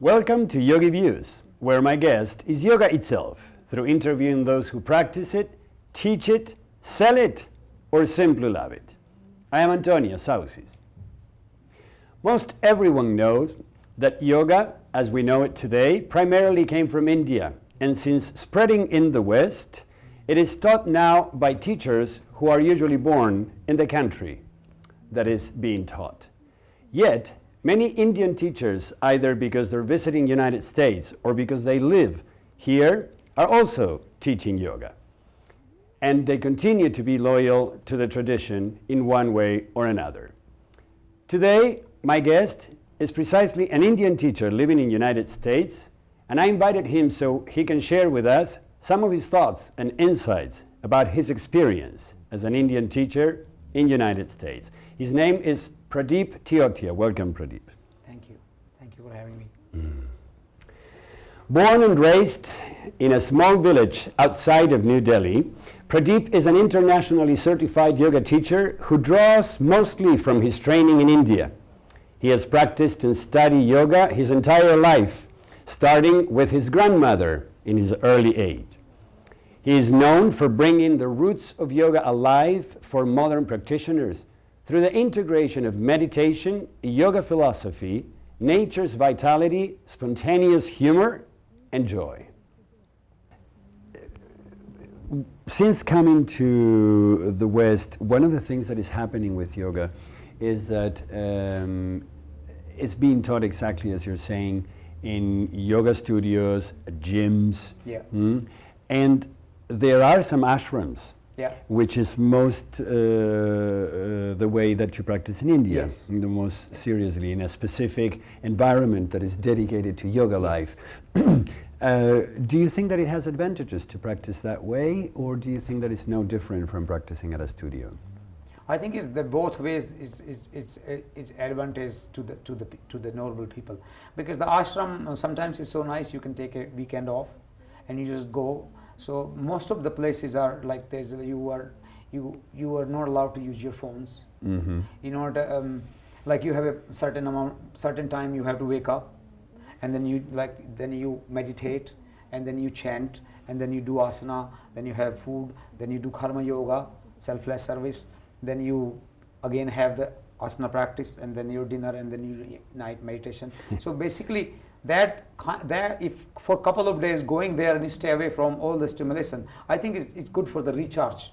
Welcome to YogiViews, where my guest is yoga itself, through interviewing those who practice it, teach it, sell it, or simply love it. I am Antonio Sausis. Most everyone knows that yoga, as we know it today, primarily came from India, and since spreading in the West, it is taught now by teachers who are usually born in the country that is being taught. Yet, many Indian teachers, either because they're visiting United States or because they live here, are also teaching yoga. And they continue to be loyal to the tradition in one way or another. Today, my guest is precisely an Indian teacher living in United States, and I invited him so he can share with us some of his thoughts and insights about his experience as an Indian teacher in United States. His name is Pradeep Teotia. Welcome, Pradeep. Thank you. Thank you for having me. Born and raised in a small village outside of New Delhi, Pradeep is an internationally certified yoga teacher who draws mostly from his training in India. He has practiced and studied yoga his entire life, starting with his grandmother in his early age. He is known for bringing the roots of yoga alive for modern practitioners through the integration of meditation, yoga philosophy, nature's vitality, spontaneous humor, and joy. Since coming to the West, one of the things that is happening with yoga is that it's being taught exactly as you're saying in yoga studios, gyms, and there are some ashrams, which is most the way that you practice in India, the most seriously, in a specific environment that is dedicated to yoga life. Do you think that it has advantages to practice that way, or do you think that it's no different from practicing at a studio? I think it's the both ways. It's advantage to the normal people, because the ashram sometimes is so nice. You can take a weekend off, and you just go. So most of the places are like this. You are not allowed to use your phones. You know, like you have a certain time you have to wake up, and then you meditate, and then you chant, and then you do asana, then you have food, then you do karma yoga, selfless service, then you again have the asana practice, and then your dinner, and then you night meditation. So basically, that if for a couple of days going there and you stay away from all the stimulation, I think it's good for the recharge.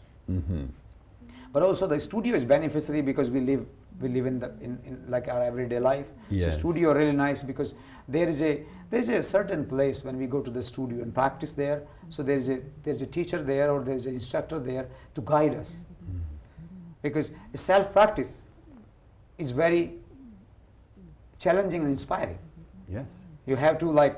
But also the studio is beneficiary because we live in like our everyday life. So studio really nice because there's a certain place when we go to the studio and practice there. So there's a teacher there, or there's an instructor there to guide us. Because self practice is very challenging and inspiring. Yes. You have to like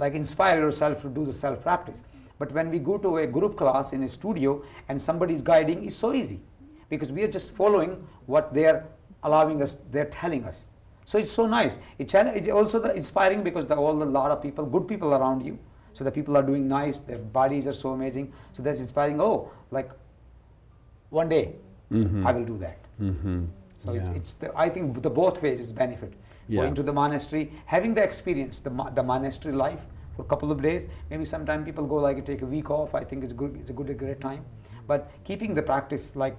inspire yourself to do the self practice. But when we go to a group class in a studio and somebody is guiding, it's so easy because we are just following what they're allowing us, they're telling us. So it's so nice. It's also inspiring because a lot of people, good people around you. So the people are doing nice, their bodies are so amazing. So that's inspiring. Oh, like one day I will do that. So I think the both ways is benefit. Going to the monastery, having the experience, the monastery life for a couple of days. Maybe sometime people go like take a week off. I think it's good. It's a great time. But keeping the practice like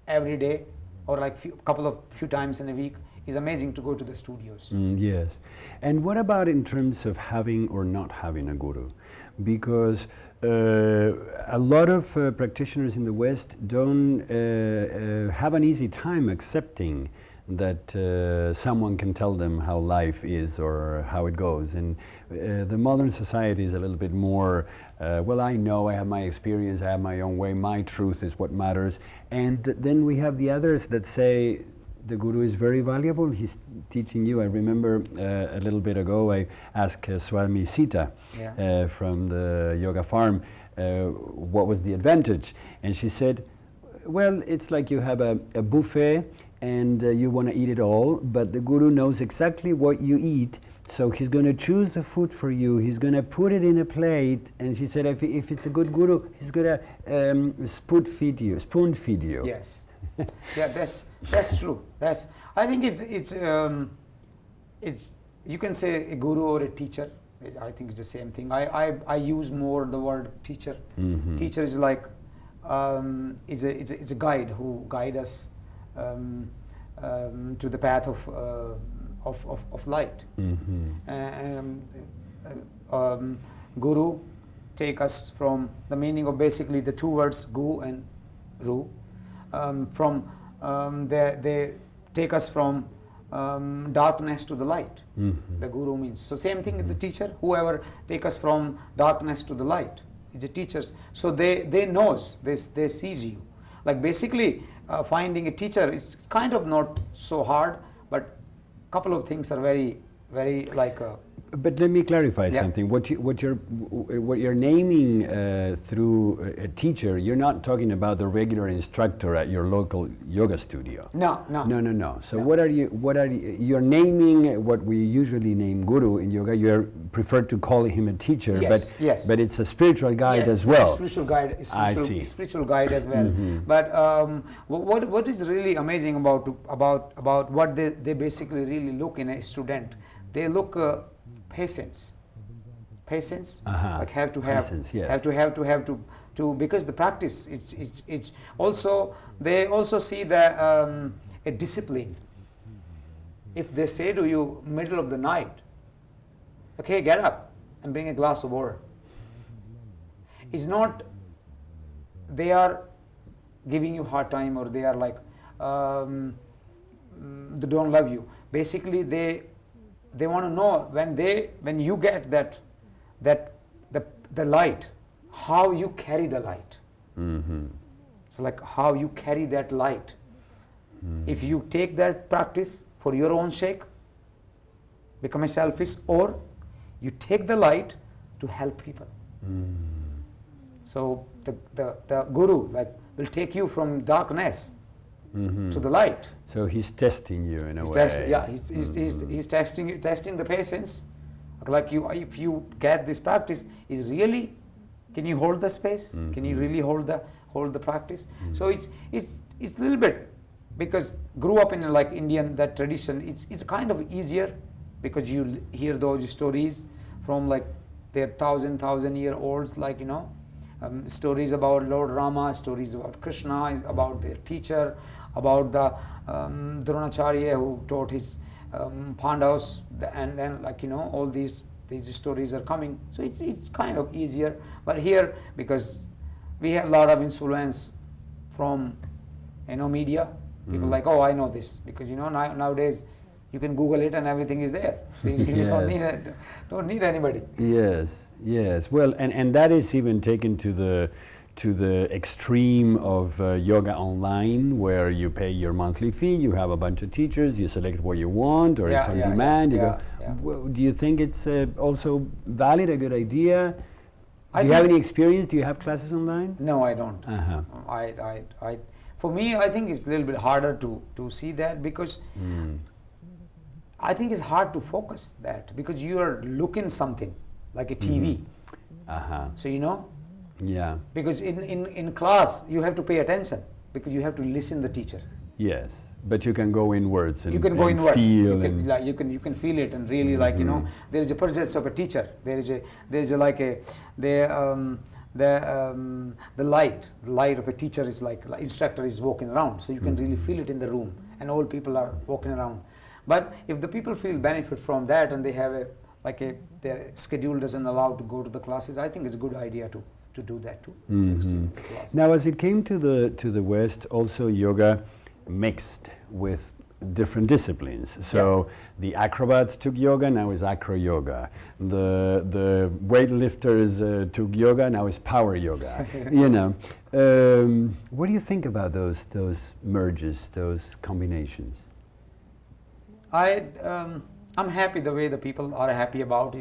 every day or like few times in a week is amazing to go to the studios. Yes. And what about in terms of having or not having a guru? Because a lot of practitioners in the West don't have an easy time accepting that someone can tell them how life is or how it goes. And the modern society is a little bit more, well, I know, I have my experience, I have my own way, my truth is what matters. And then we have the others that say, the guru is very valuable, he's teaching you. I remember a little bit ago I asked Swami Sita from the Yoga Farm what was the advantage. And she said, well, it's like you have a buffet and you want to eat it all, but the guru knows exactly what you eat, so he's going to choose the food for you, he's going to put it in a plate, and she said if it's a good guru, he's going to spoon feed you. Yes. Yeah, that's true. I think it's you can say a guru or a teacher. I think it's the same thing. I use more the word teacher. Teacher is like it's a guide who guide us to the path of light. Guru take us from the meaning of basically the two words gu and ru. They take us from darkness to the light. The guru means. So same thing with the teacher. Whoever take us from darkness to the light is a teacher. So they knows, they sees you. Like basically finding a teacher is kind of not so hard, but couple of things are very like. But let me clarify something. What you're naming through a teacher, you're not talking about the regular instructor at your local yoga studio. No. So no. You're naming what we usually name guru in yoga. You prefer to call him a teacher, but it's a spiritual guide as well. Spiritual guide. Spiritual guide as well. But what is really amazing about what they basically really look in a student? They look. Patience, like have to because the practice it's also they also see the a discipline. If they say to you middle of the night, okay, get up and bring a glass of water, it's not they are giving you hard time or they are like they don't love you. Basically they want to know when you get the light, how you carry the light. So like how you carry that light. If you take that practice for your own sake, become a selfish, or you take the light to help people. So the guru like will take you from darkness to the light. So he's testing you in a way. He's testing the patience. Like if you get this practice, is really, can you hold the space? Can you really hold the practice? So it's a little bit, because grew up in like Indian that tradition. It's kind of easier because you hear those stories from like their thousand year olds, like stories about Lord Rama, stories about Krishna, about their teacher, about the Dronacharya who taught his Pandavas, and then like all these stories are coming. So it's kind of easier. But here, because we have a lot of influence from media, people like, oh, I know this, because nowadays you can Google it and everything is there. So you don't need anybody. Yes. Well, and that is even taken to the extreme of yoga online, where you pay your monthly fee, you have a bunch of teachers, you select what you want, or it's on demand. Well, do you think it's also valid, a good idea? Do you have any experience? Do you have classes online? No, I don't. For me, I think it's a little bit harder to see that, because I think it's hard to focus that, because you are looking something like a TV. So because in class you have to pay attention, because you have to listen the teacher. Yes, but you can go inwards and, you can go inwards. Feel you can feel it, and really there is a presence of a teacher. There is the light of a teacher is like instructor is walking around, so you can really feel it in the room, and all people are walking around. But if the people feel benefit from that, and they have their schedule doesn't allow to go to the classes, I think it's a good idea to do that too. Now, as it came to the West, also yoga mixed with different disciplines. So the acrobats took yoga, now is acro yoga. The weightlifters took yoga, now is power yoga. What do you think about those merges, those combinations? I'm happy the way the people are happy about.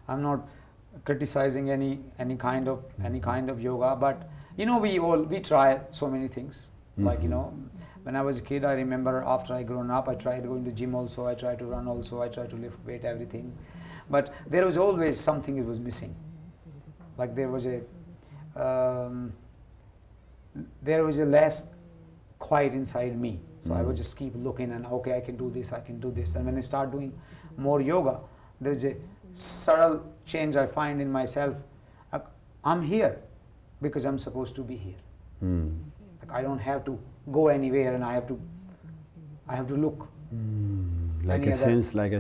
I'm not criticizing any kind of yoga, but we try so many things. Like when I was a kid, I remember after I grown up, I tried going to the gym also, I tried to run also, I tried to lift weight, everything. But there was always something that was missing. Like there was a less quiet inside me. So I would just keep looking and okay, I can do this, I can do this. And when I start doing more yoga, there is a subtle change I find in myself. I'm here because I'm supposed to be here. Like I don't have to go anywhere, and I have to look. Like a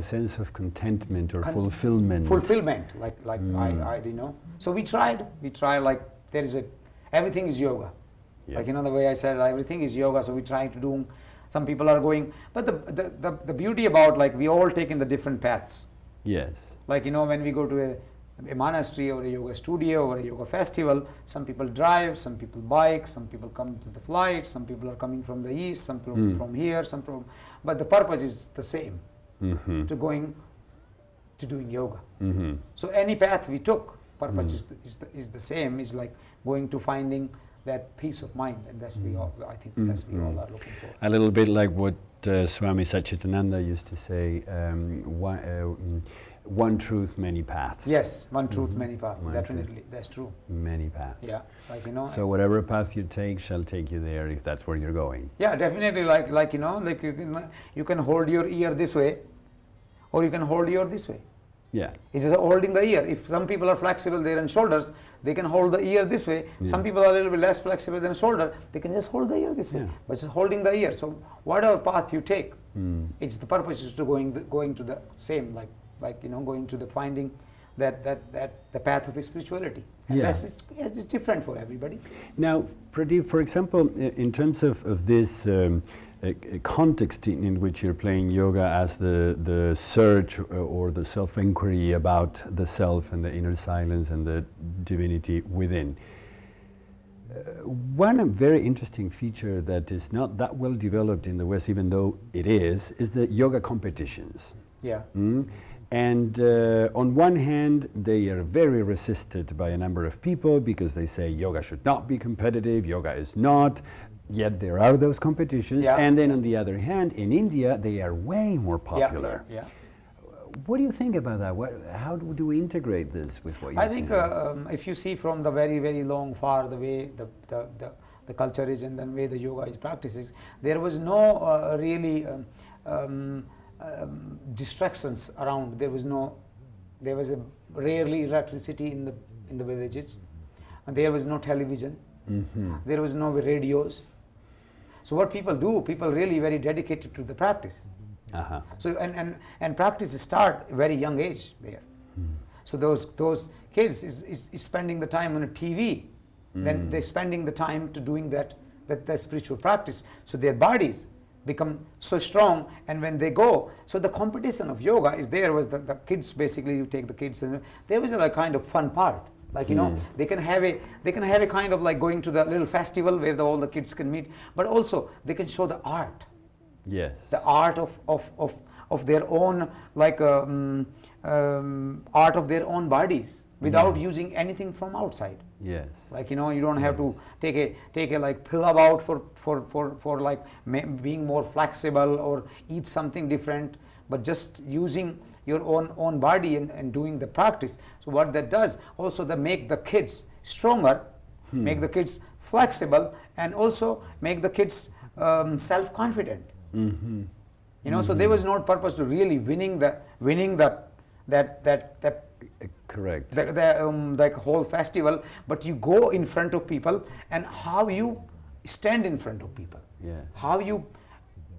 sense of contentment or fulfillment. Fulfillment, like I you know. So we tried like everything is yoga. Yeah. Like, you know, the way I said, everything is yoga, so we try to do, some people are going, but the beauty about, like, we all take in the different paths. Yes. Like, you know, when we go to a monastery or a yoga studio or a yoga festival, some people drive, some people bike, some people come to the flight, some people are coming from the east, some people from here, but the purpose is the same, to doing yoga. So any path we took, purpose is the same, is like going to finding that peace of mind, and that's I think that's we all are looking for. A little bit like what Swami Satchitananda used to say, one truth, many paths. Yes, one truth, many paths. Definitely, that's true. Many paths. Yeah, like, you know. So whatever path you take shall take you there, if that's where you're going. Yeah, definitely. Like you know, like you can hold your ear this way, or you can hold your this way. Yeah. It's just holding the ear. If some people are flexible there in shoulders, they can hold the ear this way. Yeah. Some people are a little bit less flexible than shoulder, they can just hold the ear this way. But just holding the ear. So whatever path you take, it's the purpose is to going to the same, like you know, going to the finding that the path of spirituality. And it's different for everybody. Now, Pradeep, for example, in terms of this context in which you're playing yoga as the search or the self-inquiry about the self and the inner silence and the divinity within. One very interesting feature that is not that well developed in the West, even though it is the yoga competitions. Yeah. And on one hand, they are very resisted by a number of people because they say yoga should not be competitive, yoga is not. Yet there are those competitions, and then on the other hand, in India, they are way more popular. Yeah. What do you think about that? How do we integrate this with what you I think if you see from the very, very long far, the way the culture is and the way the yoga is practiced, there was no really distractions around. There was a rarely electricity in the villages, and there was no television. There was no radios. So what people do, people really very dedicated to the practice. So and practice start very young age there. So those kids is spending the time on a TV, then they're spending the time to doing that spiritual practice. So their bodies become so strong, and when they go, so the competition of yoga is there. Was the kids, basically you take the kids, and there was a kind of fun part. Like, you know, they can have a kind of like going to the little festival where all the kids can meet, but also they can show the art. Yes. The art of their own, like art of their own bodies without using anything from outside. Yes. Like, you know, you don't have to take a like pill about for like being more flexible or eat something different, but just using your own body and doing the practice. So what that does, also they make the kids stronger, make the kids flexible, and also make the kids self-confident. You know, so there was no purpose to really winning that correct. The whole festival, but you go in front of people, and how you stand in front of people. Yes. How you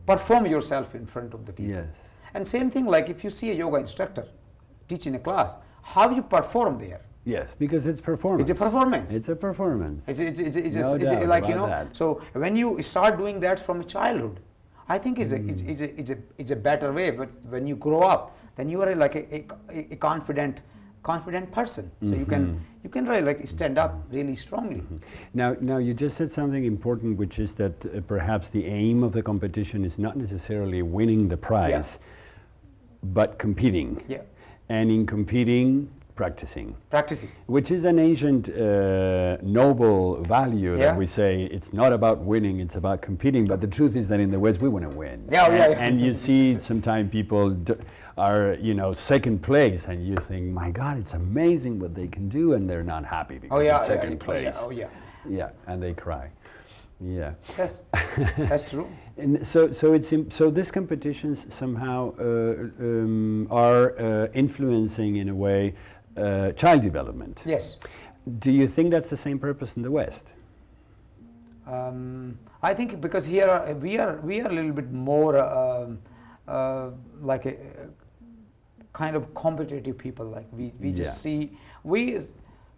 perform yourself in front of the people. Yes. And same thing, like if you see a yoga instructor teaching a class, how you perform there. Yes, because it's performance. It's a performance. It's a performance. It's No doubt like, you about know. that. So when you start doing that from childhood, I think it's a better way. But when you grow up, then you are like a confident person. So you can really like stand up really strongly. Now you just said something important, which is that perhaps the aim of the competition is not necessarily winning the prize, but competing. Yeah. And in competing, practicing. Which is an ancient noble value that we say it's not about winning, it's about competing. But the truth is that in the West we want to win. And you see sometimes people are, you know, second place, and you think, my God, it's amazing what they can do, and they're not happy because it's second place. Oh yeah. Yeah, and they cry. Yeah. That's true. And so these competitions somehow are influencing in a way child development. Yes. Do you think that's the same purpose in the West? I think because here we are a little bit more like a kind of competitive people. Like we just see, we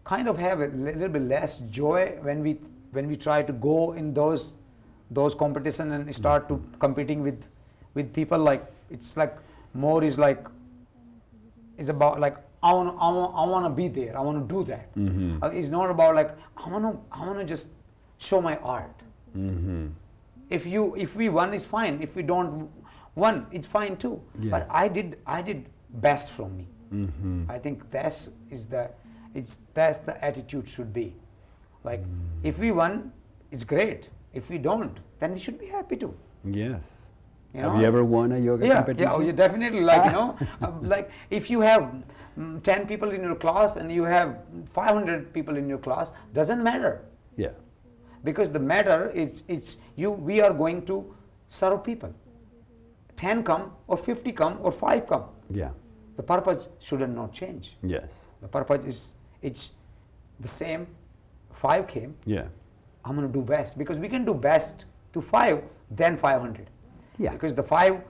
kind of have a little bit less joy when we try to go in those competition and start to competing with people. Like it's like more is like it's about like I want to be there. I want to do that. It's not about like I want to just show my art. If we won, it's fine. If we don't won, it's fine too. Yes. But I did best from me. I think that's the attitude should be. Like if we won, it's great. If we don't, then we should be happy too. Yes. Have you ever won a yoga competition? Yeah, you definitely. Like like if you have 10 people in your class and you have 500 people in your class, doesn't matter. Yeah. Because the matter is we are going to serve people. 10 come or 50 come or 5 come. Yeah. The purpose should not change. Yes. The purpose is it's the same. 5 came. Yeah. I'm going to do best, because we can do best to 5 than 500. Yeah. Because the 5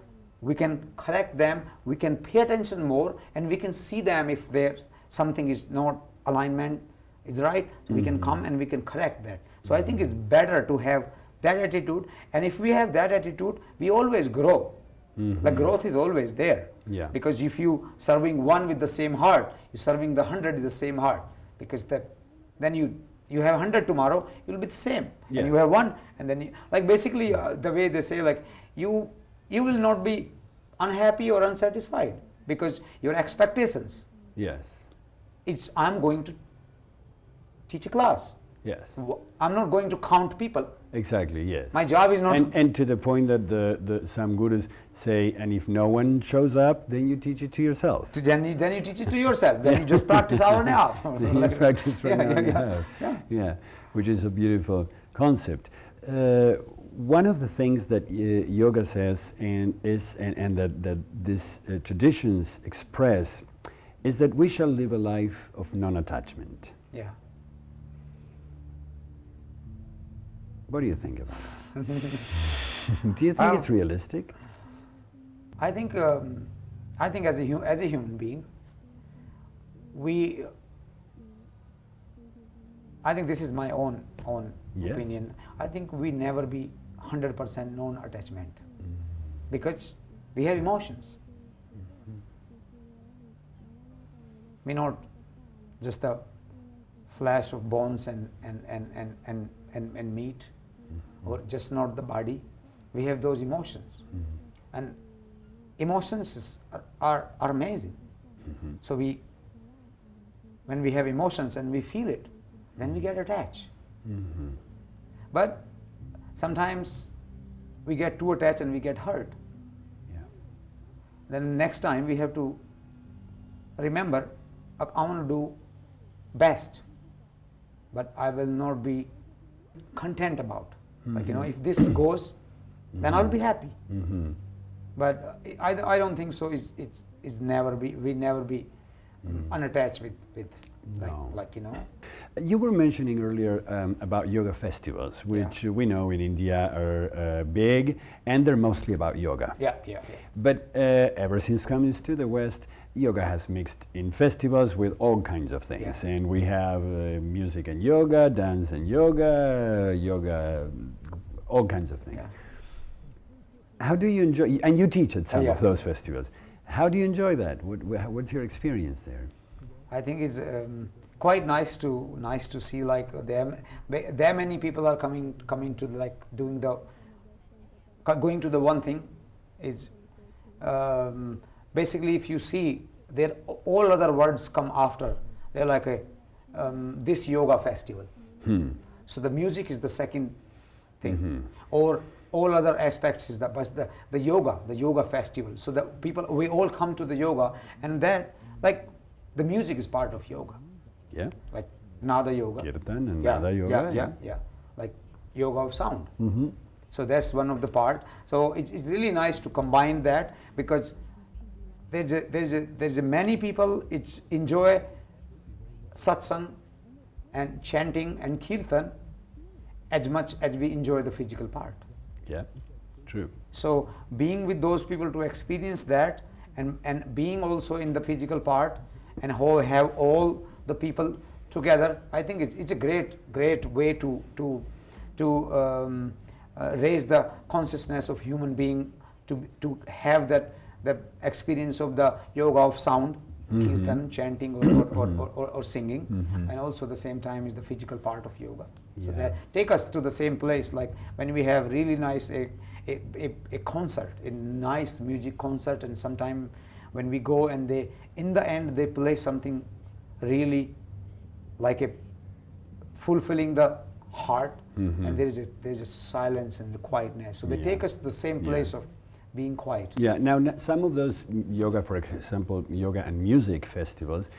we can correct them, we can pay attention more, and we can see them if there's something is not alignment is right, so we can come and we can correct that. So I think it's better to have that attitude, and if we have that attitude, we always grow. The growth is always there. Yeah. Because if you serving 1 with the same heart, you're serving the 100 with the same heart, because then you have 100 tomorrow, you'll be the same. Yeah. And you have 1, and then like basically the way they say, like you will not be unhappy or unsatisfied, because your expectations, Yes. it's I'm going to teach a class. Yes. I'm not going to count people. Exactly. Yes. My job is not And to the point that some gurus say, and if no one shows up, then you teach it to yourself. then you teach it to yourself. Then you just practice hour and a half. Then you practice for an hour and a half. Yeah, which is a beautiful concept. One of the things that yoga says and that these traditions express is that we shall live a life of non-attachment. Yeah. What do you think about that? Do you think it's realistic? I think as a human being, I think this is my own Yes. opinion. I think we never be 100% non-attachment, because we have emotions. We're not just a flash of bones and meat, or just not the body. We have those emotions, and emotions are amazing. So when we have emotions and we feel it, then we get attached. But sometimes we get too attached and we get hurt. Yeah. Then next time we have to remember, I want to do best, but I will not be content about. Like, if this goes, then I'll be happy. But I don't think so. We never be unattached with No. You were mentioning earlier about yoga festivals, which we know in India are big, and they're mostly about yoga. Yeah. But ever since coming to the West, yoga has mixed in festivals with all kinds of things. Yeah. And we have music and yoga, dance and yoga, all kinds of things. Yeah. How do you enjoy, and you teach at some Yeah. of those festivals, how do you enjoy that? What's your experience there? I think it's quite nice to see, like there many people are coming to like going to the one thing is basically, if you see there, all other words come after. They're like this yoga festival. So the music is the second thing, or all other aspects is the yoga festival. So the people, we all come to the yoga, and that, like, the music is part of yoga. Yeah. Like Nada yoga. Kirtan and Nada yoga. Yeah. Like yoga of sound. Mm-hmm. So that's one of the part. So it's really nice to combine that, because there's a many people enjoy satsang and chanting and kirtan as much as we enjoy the physical part. Yeah, true. So being with those people to experience that, and being also in the physical part, and how have all the people together, I think it's a great way to raise the consciousness of human being, to have that the experience of the yoga of sound, kirtan, chanting or singing, and also the same time is the physical part of yoga. So that take us to the same place, like when we have really nice a concert, a nice music concert, and sometime when we go and they in the end they play something really like a fulfilling the heart, and there's a silence and the quietness. So they take us to the same place of being quiet. Yeah. Now, some of those yoga, for example, yoga and music festivals,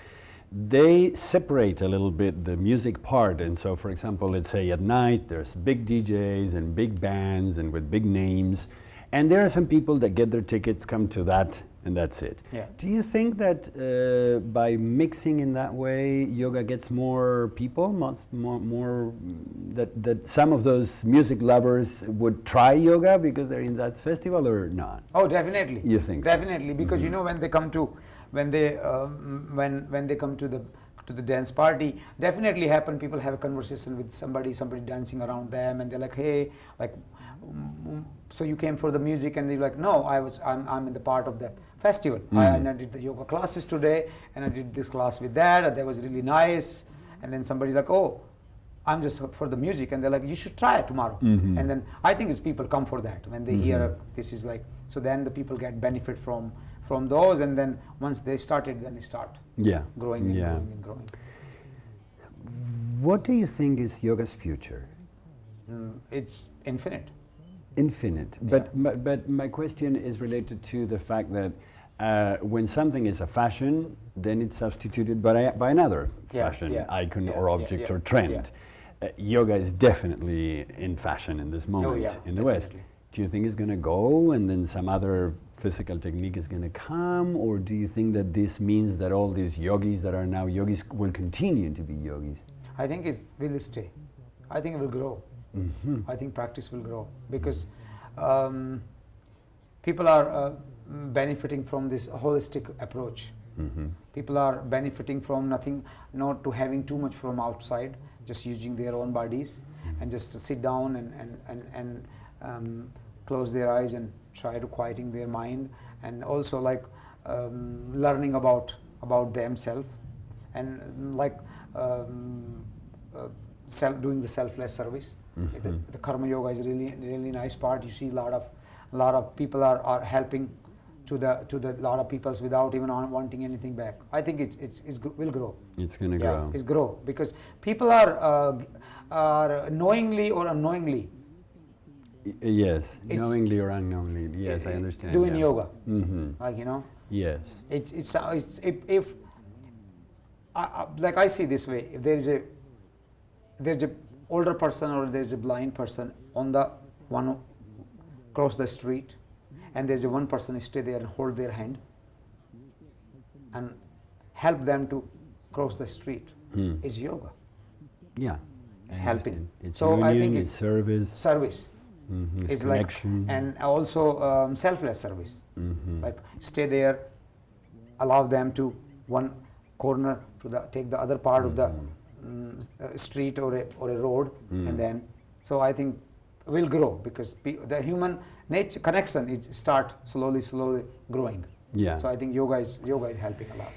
they separate a little bit the music part. And so, for example, let's say at night there's big DJs and big bands and with big names, and there are some people that get their tickets, come to that, and that's it. Yeah. Do you think that by mixing in that way, yoga gets more people, more that some of those music lovers would try yoga because they're in that festival, or not? Oh, definitely. You think so? Definitely, because you know, when they come to when they come to the dance party, definitely happen. People have a conversation with somebody dancing around them, and they're like, hey, like, so you came for the music? And they're like, no, I'm in the part of the festival. And I did the yoga classes today, and I did this class with that, and that was really nice. And then somebody's like, oh, I'm just for the music, and they're like, you should try it tomorrow. And then I think it's people come for that when they hear this is like, so then the people get benefit from those, and then once they started, then they start growing and growing and growing. What do you think is yoga's future? It's infinite. Infinite. But my question is related to the fact that when something is a fashion, then it's substituted by another fashion icon or object or trend. Yoga is definitely in fashion in this moment in the West. Do you think it's going to go, and then some other physical technique is going to come, or do you think that this means that all these yogis that are now yogis will continue to be yogis? I think it will stay. I think it will grow. I think practice will grow, because people are benefiting from this holistic approach. People are benefiting from not to having too much from outside, just using their own bodies, and just to sit down and close their eyes and try to quieting their mind, and also like learning about themselves, and like doing the selfless service. The karma yoga is really nice part. You see a lot of people are helping to the lot of peoples without even wanting anything back. I think it will grow. It's going to grow. It's grow, because people are knowingly or unknowingly. Yes, knowingly or unknowingly. Yes, I understand. Doing yoga, like, you know. Yes. It's if like I see this way, if there's a older person or there's a blind person on the one cross the street, and there's a one person stay there and hold their hand and help them to cross the street, is yoga. Yeah, it's helping. It's so union, I think it's service. It's connection. like, and also selfless service. Like stay there, allow them to one corner to take the other part of the street or a road, and then so I think will grow, because the human nature connection is start slowly growing. Yeah. So I think yoga is helping a lot.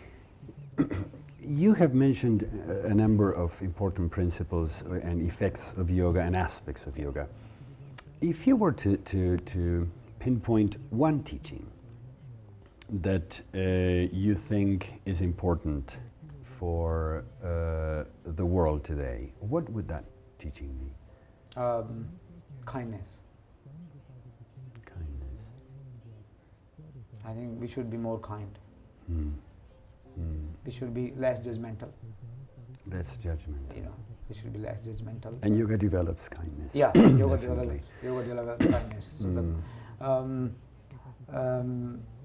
You have mentioned a number of important principles and effects of yoga and aspects of yoga. If you were to pinpoint one teaching that you think is important for the world today, what would that teaching be? Kindness. I think we should be more kind. We should be less judgmental. Less judgmental. You know, It should be less judgmental. And yoga develops kindness. Yeah, Definitely. yoga develops kindness. So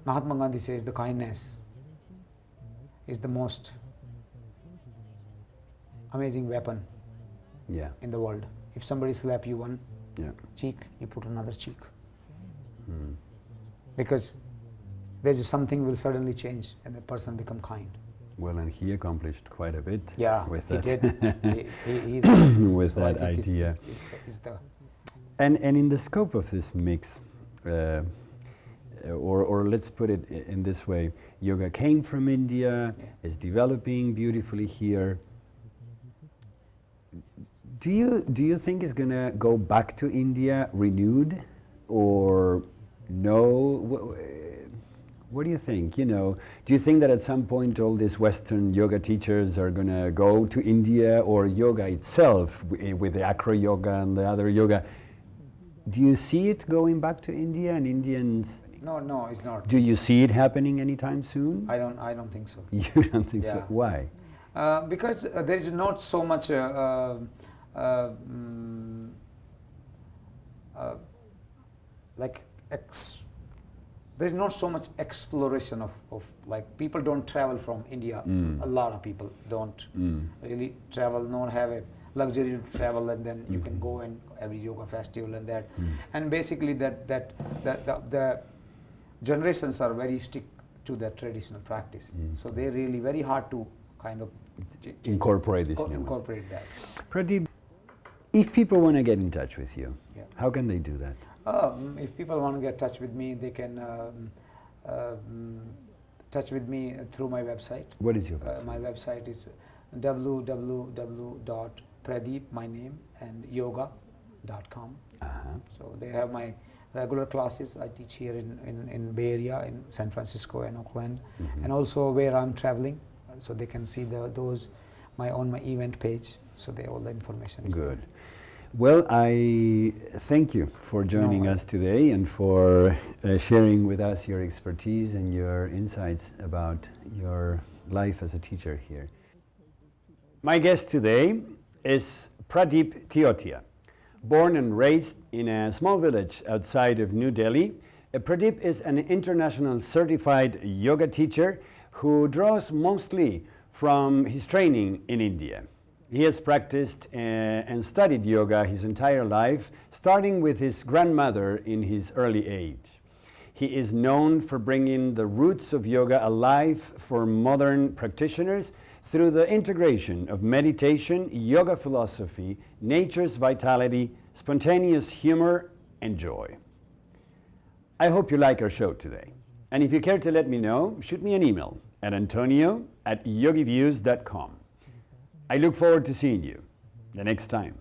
Mahatma Gandhi says the kindness is the most amazing weapon Yeah. in the world. If somebody slap you one Yeah. cheek, you put another cheek. Mm. Because there's something will suddenly change and the person become kind. Well, and he accomplished quite a bit with he that. did. He with so I that think idea. it's the And in the scope of this mix, or let's put it in this way, yoga came from India, is developing beautifully here. Do you think it's gonna go back to India renewed, or no? What do you think? You know, do you think that at some point all these Western yoga teachers are gonna go to India, or yoga itself with the acro yoga and the other yoga? Do you see it going back to India and Indians? no, it's not. Do you see it happening anytime soon? I don't think so. You don't think so? Yeah. Why? Because there is not so much there's not so much exploration of like people don't travel from India. Mm. A lot of people don't really travel, not have a luxury to travel, and then you can go and every yoga festival and that. And basically the generations are very stick to that traditional practice. So they're really very hard to kind of Incorporate this new ones. incorporate that. Pradeep, if people want to get in touch with you, Yeah. how can they do that? If people want to get in touch with me, they can touch with me through my website. What is your website? My website is www.pradeep, my name, and yoga.com. So they have my regular classes. I teach here in Bay Area, in San Francisco and Oakland, and also where I'm traveling. So they can see those on my event page. So all the information is Good. Well, I thank you for joining us today and for sharing with us your expertise and your insights about your life as a teacher here. My guest today is Pradeep Teotia. Born and raised in a small village outside of New Delhi, Pradeep is an international certified yoga teacher who draws mostly from his training in India. He has practiced and studied yoga his entire life, starting with his grandmother in his early age. He is known for bringing the roots of yoga alive for modern practitioners through the integration of meditation, yoga philosophy, nature's vitality, spontaneous humor, and joy. I hope you like our show today. And if you care to let me know, shoot me an email at antonio@yogiviews.com. I look forward to seeing you the next time.